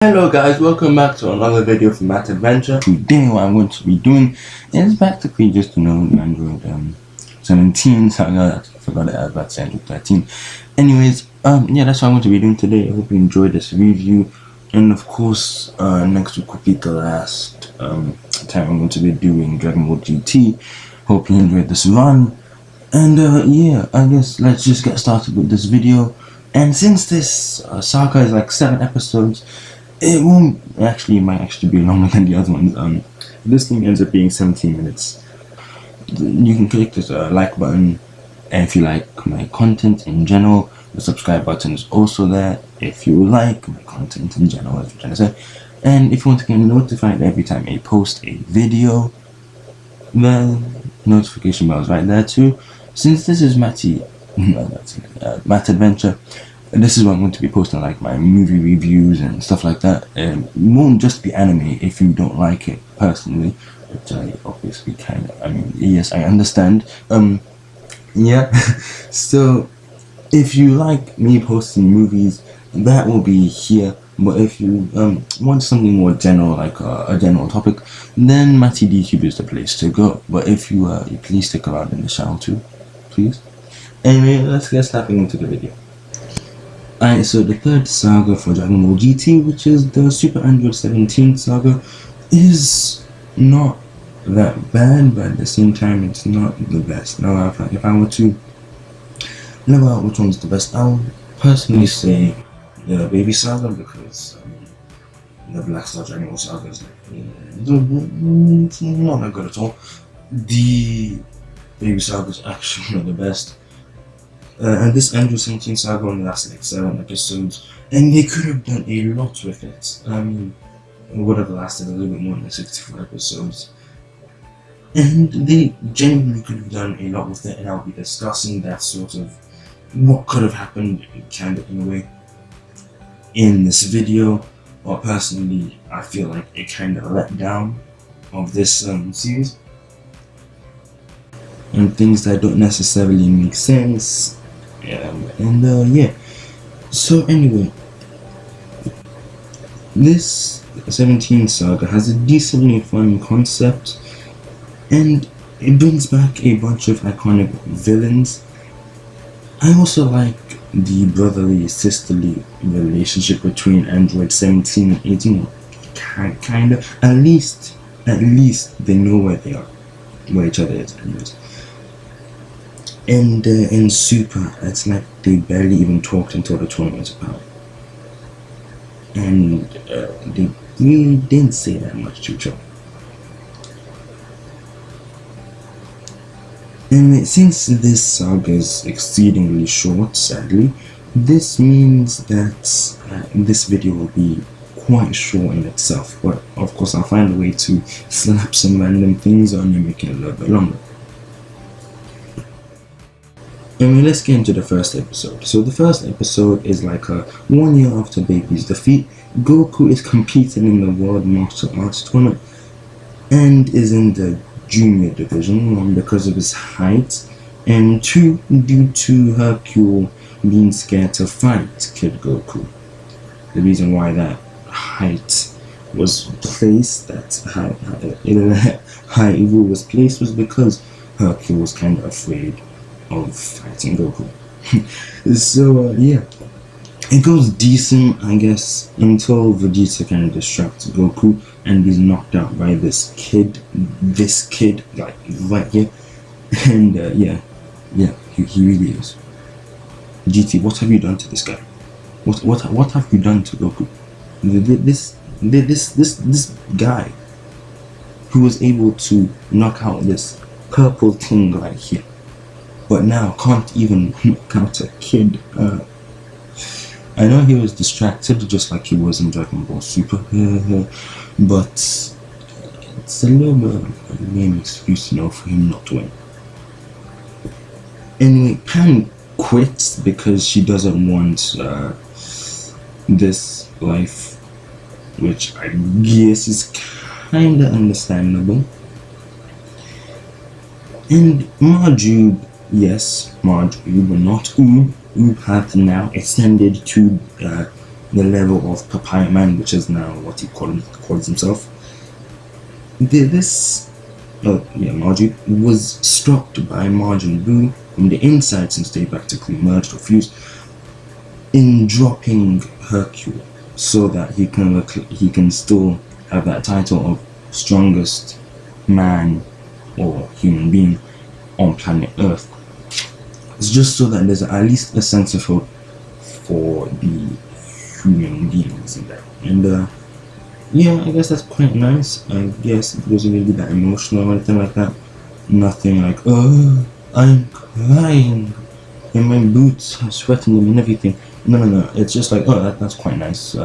Hello guys, welcome back to another video from Matt Adventure. Today what I'm going to be doing is practically just Android 17 saga. I forgot it, I was about to say Android 13. Anyways, yeah, that's what I'm going to be doing today. I hope you enjoyed this review. And of course, next week will be the last time I'm going to be doing Dragon Ball GT. Hope you enjoyed this run. And yeah, I guess let's just get started with this video. And since this saga is like 7 episodes, it might actually be longer than the other ones. This thing ends up being 17 minutes. You can click this like button, and if you like my content in general, the subscribe button is also there if you like my content in general, as I'm trying to say. And if you want to get notified every time I post a video, the notification bell is right there too. Since this is Matt Adventure, this is what I'm going to be posting, like my movie reviews and stuff like that. It won't just be anime if you don't like it personally, which I obviously yes, I understand. Yeah. So if you like me posting movies, that will be here. But if you want something more general, like a general topic, then Matty DTube is the place to go. But if you please stick around in the channel too, please. Anyway, let's get starting into the video. Alright, so the third saga for Dragon Ball GT, which is the Super Android 17 saga, is not that bad, but at the same time, it's not the best. Now, if I were to level out which one's the best, I would personally say the Baby Saga, because the Black Star Dragon Ball saga is it's not that good at all. The Baby Saga is actually one of the best. And this Android 17 saga only lasts like 7 episodes, and they could have done a lot with it. It would have lasted a little bit more than 64 episodes. And they genuinely could have done a lot with it, and I'll be discussing that sort of what could have happened, kind of in a way, in this video. But personally, I feel like it kind of let down of this series. And things that don't necessarily make sense. Yeah. So anyway, this 17 saga has a decently fun concept, and it brings back a bunch of iconic villains. I also like the brotherly sisterly relationship between Android 17 and 18. Kind of. At least they know where they are, where each other is, anyways. And in Super, it's like they barely even talked until the tournament's about. And they really didn't say that much to each other. And since this saga is exceedingly short, sadly, this means that this video will be quite short in itself. But of course, I'll find a way to slap some random things on and make it a little bit longer. Anyway, let's get into the first episode. So the first episode is like 1 year after Baby's defeat. Goku is competing in the World Martial Arts Tournament and is in the junior division, 1 because of his height, and 2 due to Hercule being scared to fight Kid Goku. The reason why that height was placed, that height rule was placed, was because Hercule was kind of afraid of fighting Goku. So yeah, it goes decent, I guess, until Vegeta kind of distracts Goku and he's knocked out by this kid, like right here. And yeah, he really is. GT, what have you done to this guy? What have you done to Goku? This guy who was able to knock out this purple thing right here, but now can't even knock out a kid. I know he was distracted just like he was in Dragon Ball Super, but it's a little bit of a lame excuse, for him not to win. Anyway, Pan quits because she doesn't want this life, which I guess is kinda understandable. And Marjube, yes, Marjube, but not Oob. Oob have now extended to the level of Papaya Man, which is now what he calls himself. This Margie was stopped by Majin Buu from the inside since they practically merged or fused in dropping Hercule so that he can still have that title of strongest man or human being on planet Earth. It's just so that there's at least a sense of hope for the human beings in that. And yeah, I guess that's quite nice. I guess it wasn't really that emotional or anything like that. Nothing like, oh, I'm crying and my boots are sweating and everything. No. It's just like, oh, that's quite nice.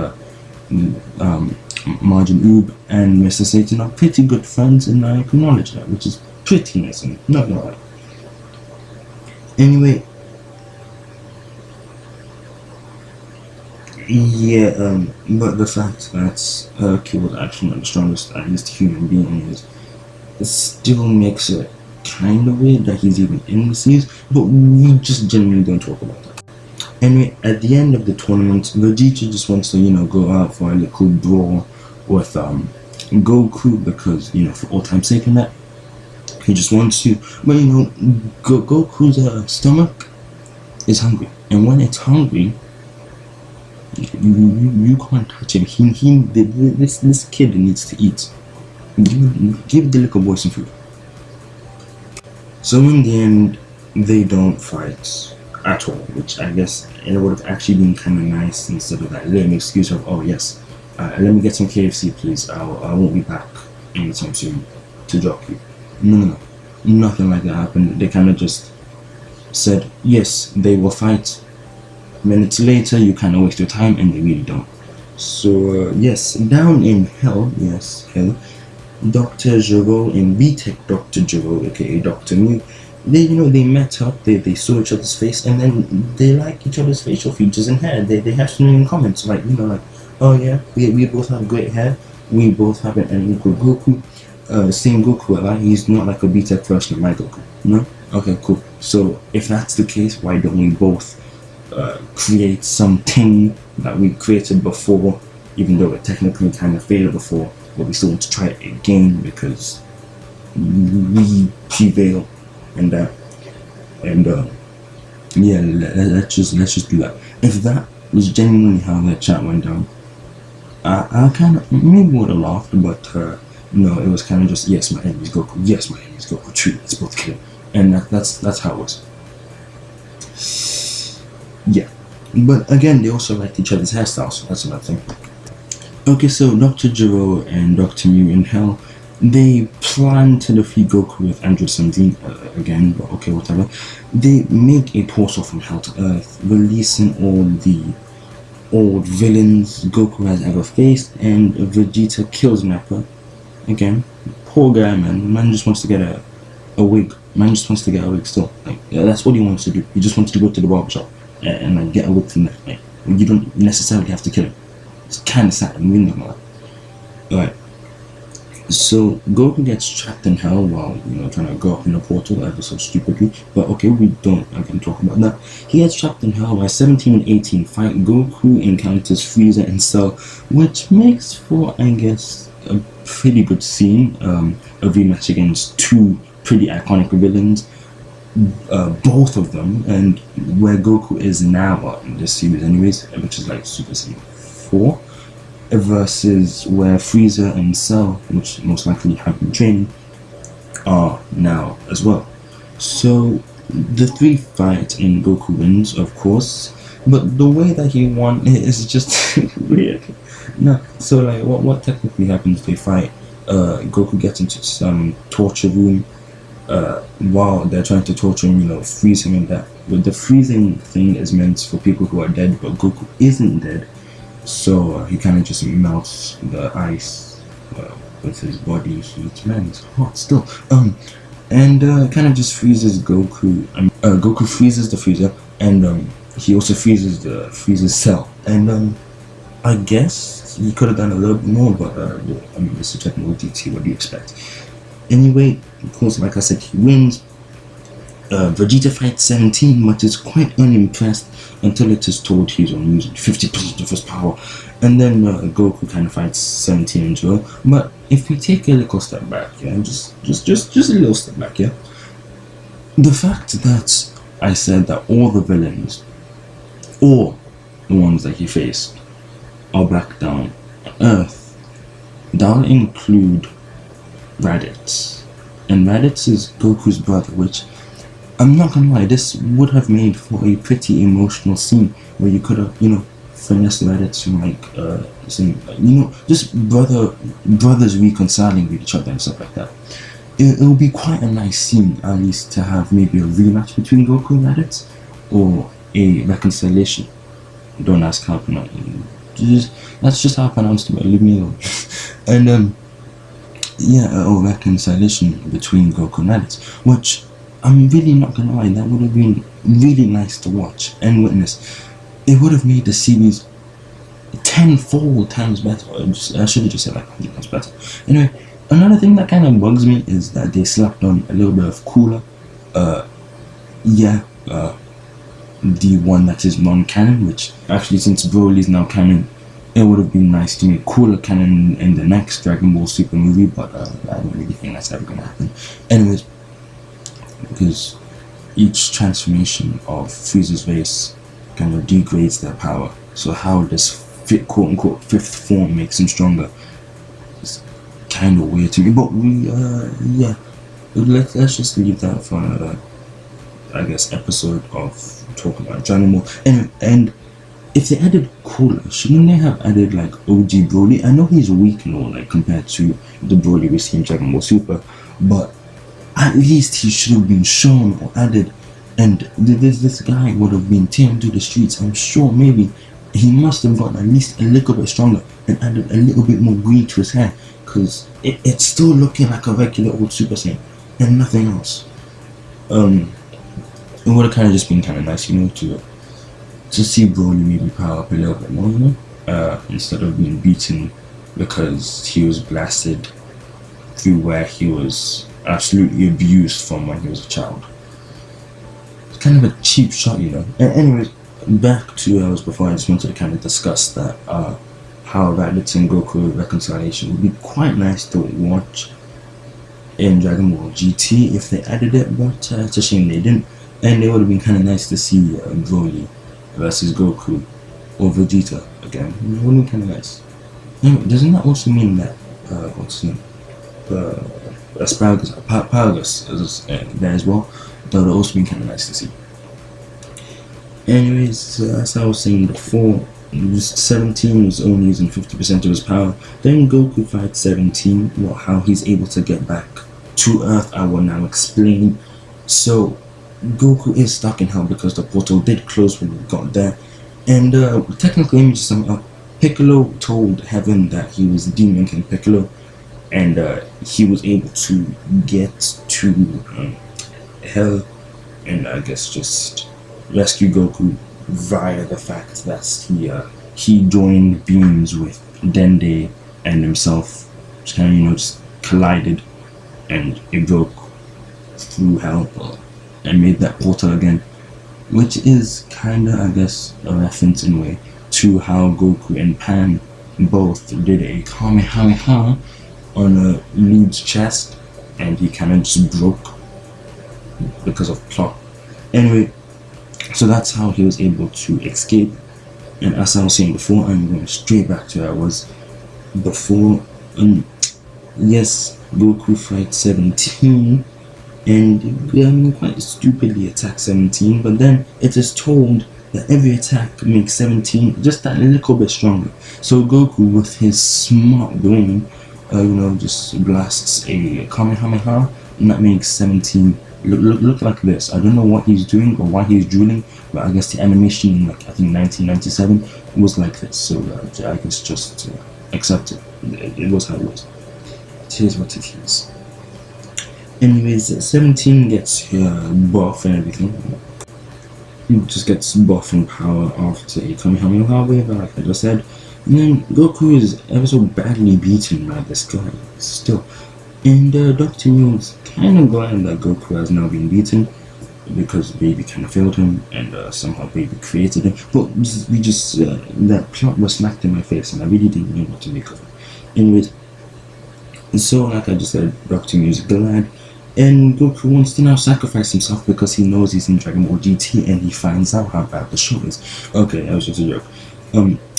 Majin Oob and Mr. Satan are pretty good friends, and I acknowledge that, which is pretty nice and not right. Anyway, yeah, but the fact that Hercule was actually not the strongest, at least human being is, it still makes it kind of weird that he's even in the series, but we just genuinely don't talk about that. Anyway, at the end of the tournament, Vegeta just wants to, go out for a little brawl with Goku because, for all time's sake and that. He just wants to, but Goku's stomach is hungry, and when it's hungry, you can't touch him. This kid needs to eat. Give the little boy some food. So in the end, they don't fight at all, which I guess it would have actually been kind of nice instead of that lame excuse of, oh yes, let me get some KFC please, I won't be back anytime soon to drop you. No, nothing like that happened. They kind of just said, yes, they will fight. Minutes later, you kind of waste your time, and they really don't. So, yes, down in hell, Dr. Gero and BTech Dr. Gero, aka Dr. Mew, they met up, they saw each other's face, and then they like each other's facial features and hair. They have something in common. So, oh yeah, we both have great hair, we both have an equal Goku. Same Goku, right? He's not like a BTech version of my Goku. No? Okay, cool. So if that's the case, why don't we both create something that we created before, even though it technically kind of failed before, but we still want to try it again because we prevail and that. And yeah, let's just do that. If that was genuinely how that chat went down, I kind of maybe would have laughed, but no, it was kind of just, yes, my enemy is Goku. Yes, my enemy is Goku. True, let's both kill him. And that's how it was. Yeah. But again, they also liked each other's hairstyles, so that's another thing. Okay, so Dr. Gero and Dr. Mew in Hell, they plan to defeat Goku with Android 17 again, but okay, whatever. They make a portal from Hell to Earth, releasing all the old villains Goku has ever faced, and Vegeta kills Nappa. Again, poor guy, man. Man just wants to get a wig. Man just wants to get a wig still. That's what he wants to do. He just wants to go to the barbershop and get a wig from there. You don't necessarily have to kill him. It's kind of sad. I'm really not gonna lie. Alright. So Goku gets trapped in Hell while trying to go up in the portal ever so stupidly. But okay, we don't again talk about that. He gets trapped in Hell while 17 and 18 fight. Goku encounters Frieza and Cell, which makes for, I guess, a pretty good scene. A rematch against two pretty iconic villains, both of them, and where Goku is now in this series anyways, which is like Super Saiyan 4, versus where Frieza and Cell, which most likely have been training, are now as well. So the three fight and Goku wins, of course, but the way that he won is just weird. No, so like what technically happens? They fight. Goku gets into some torture room while they're trying to torture him, freeze him and that. But the freezing thing is meant for people who are dead, but Goku isn't dead, so he kind of just melts the ice with his body heat. Man, it's hot still. And kind of just freezes Goku. Goku freezes the freezer, and he also freezes the freezer's Cell. And I guess he could have done a little bit more, but it's a technical DT. What do you expect? Anyway, of course, like I said, he wins. Vegeta fights 17, but is quite unimpressed until it is told he's only using 50% of his power. And then Goku kind of fights 17 as well. But if we take a little step back, yeah, just a little step back, yeah. The fact that I said that all the villains, or the ones that he faced, are back down on Earth, that'll include Raditz. And Raditz is Goku's brother, which I'm not gonna lie, this would have made for a pretty emotional scene where you could have, finessed Raditz and some, just brothers reconciling with each other and stuff like that. It would be quite a nice scene, at least, to have maybe a rematch between Goku and Raditz, or a reconciliation. Don't ask how to that's just how I pronounced it, leave me alone. And or reconciliation between Goku and Raditz, which I'm really not gonna lie, that would have been really nice to watch and witness. It would have made the series tenfold times better. I should have just said like 100 times better. Anyway, another thing that kind of bugs me is that they slapped on a little bit of Cooler. The one that is non-canon, which actually since Broly is now canon, it would have been nice to make Cooler canon in the next Dragon Ball Super movie, but I don't really think that's ever gonna happen. Anyways, because each transformation of Frieza's face kind of degrades their power. So how this quote-unquote fifth form makes him stronger is kind of weird to me. But let's just leave that for another, I guess, episode of talking about Dragon Ball. And if they added Cooler, shouldn't they have added like OG Broly? I know he's weak and all, like compared to the Broly we see in Dragon Ball Super, but at least he should have been shown or added. And this guy would have been taken to the streets. I'm sure maybe he must have gotten at least a little bit stronger and added a little bit more green to his hair, because it's still looking like a regular old Super Saiyan and nothing else. It would have kind of just been kind of nice, to see Broly maybe power up a little bit more, instead of being beaten because he was blasted through where he was absolutely abused from when he was a child. It's kind of a cheap shot, And anyways, back to where I was before. I just wanted to kind of discuss that how Raditz and Goku reconciliation would be quite nice to watch in Dragon Ball GT if they added it, but it's a shame they didn't. And it would have been kind of nice to see Broly versus Goku or Vegeta again. It would have been kind of nice. Anyway, doesn't that also mean that what's his name? Asparagus is there as well? That would also be kind of nice to see. Anyways, as I was saying before, 17 was only using 50% of his power. Then Goku fights 17. Well, how he's able to get back to Earth, I will now explain. So, Goku is stuck in hell because the portal did close when he got there. And technically, let me just sum it up. Piccolo told Heaven that he was Demon King Piccolo, and he was able to get to hell and I guess just rescue Goku via the fact that he joined beams with Dende and himself, just kind of just collided, and it broke through hell and made that portal again, which is kind of, I guess, a reference in a way to how Goku and Pan both did a Kamehameha on Lude's chest, and he kind of just broke because of plot. Anyway, so that's how he was able to escape. And as I was saying before, I'm going straight back to where I was before. Yes, Goku fights 17, and quite stupidly attacks 17, but then it is told that every attack makes 17 just that little bit stronger. So Goku, with his smart brain, just blasts a Kamehameha, and that makes 17 look like this. I don't know what he's doing or why he's drooling, but I guess the animation in I think 1997 was like this. So I guess just accept it. It was how it was. It is what it is. Anyways, 17 gets buff and everything. He just gets buff in power after a Kamehameha wave, like I just said. And then Goku is ever so badly beaten by this guy still. And Dr. Mu's kind of glad that Goku has now been beaten. because Baby kind of failed him, and somehow Baby created him. But we just that plot was smacked in my face, and I really didn't know what to make of it. Anyways, so like I just said, Doctor Music the lad, and Goku wants to now sacrifice himself because he knows he's in Dragon Ball GT, and he finds out how bad the show is. Okay, that was just a joke.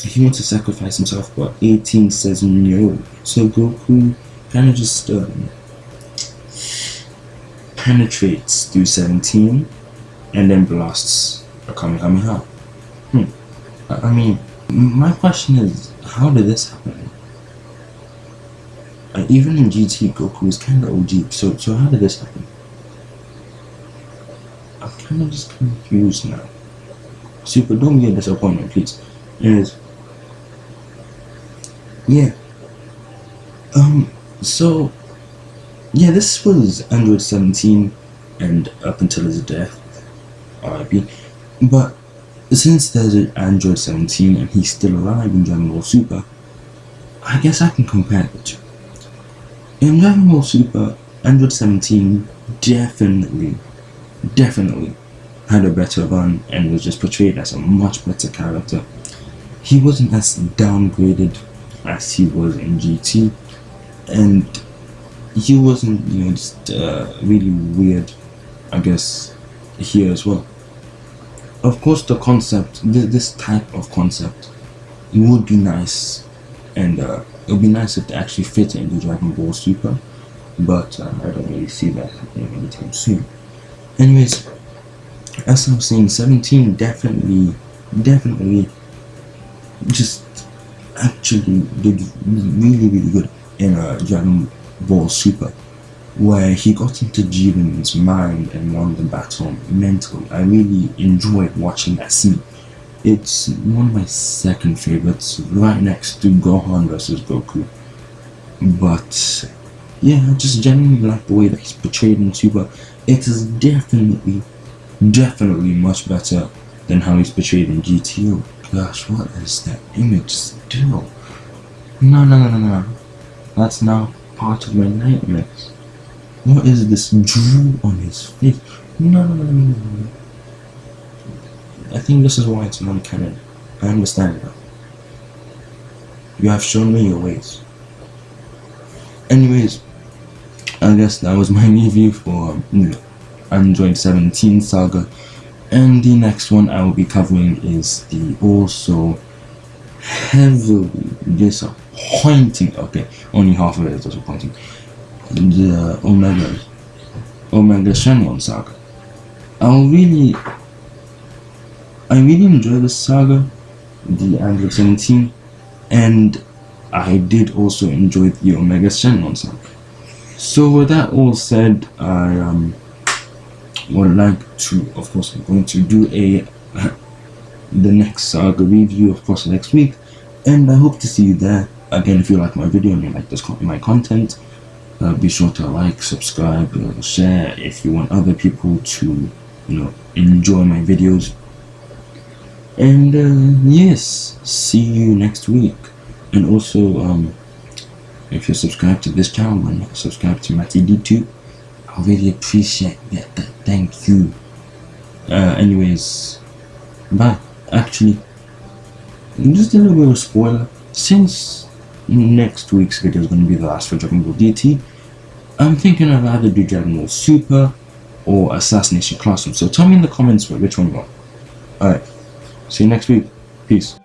He wants to sacrifice himself, but 18 says no. So Goku kind of just penetrates through 17 and then blasts a Kamehameha. I mean, my question is, how did this happen? Even in GT, Goku is kind of OG, so how did this happen? I'm kind of just confused now. Super, don't get disappointed, please. Anyways, yeah. So, yeah, this was Android 17, and up until his death, RIP. But since there's an Android 17 and he's still alive in Dragon Ball Super, I guess I can compare the two. In Dragon Ball Super, Android 17 definitely had a better run and was just portrayed as a much better character. He wasn't as downgraded as he was in GT, and he wasn't, just really weird, I guess, here as well. Of course, the concept, this type of concept, would be nice, and it would be nice if they actually fit it into Dragon Ball Super, but I don't really see that happening anytime soon. Anyways, as I was saying, 17 definitely just actually did really good in Dragon Ball Super, where he got into Jiren's mind and won the battle mentally. I really enjoyed watching that scene. It's one of my second favorites, right next to Gohan vs Goku. But yeah, I just genuinely like the way that he's portrayed in Super. It is definitely much better than how he's portrayed in GTO. Gosh, what is that image still? No. That's now part of my nightmares. What is this drool on his face? No. I think this is why it's non-canon. I understand now. You have shown me your ways. Anyways, I guess that was my review for Android 17 Saga. And the next one I will be covering is the also heavily disappointing, okay, only half of it is disappointing, the Omega Shenron Saga. I really enjoy this saga, the Android 17, and I did also enjoy the Omega Shenron Saga. So with that all said, I would like to, of course, I'm going to do the next saga review, of course, next week, and I hope to see you there. Again, if you like my video and you like my content, be sure to like, subscribe, share if you want other people to, enjoy my videos. And yes, see you next week. And also, if you're subscribed to this channel and not subscribed to Matty D2, I really appreciate that. Thank you. Anyways, bye. Actually, just a little bit of a spoiler. Since next week's video is going to be the last for Dragon Ball DT, I'm thinking I'd either do Dragon Ball Super or Assassination Classroom. So tell me in the comments which one you want. Alright, see you next week. Peace.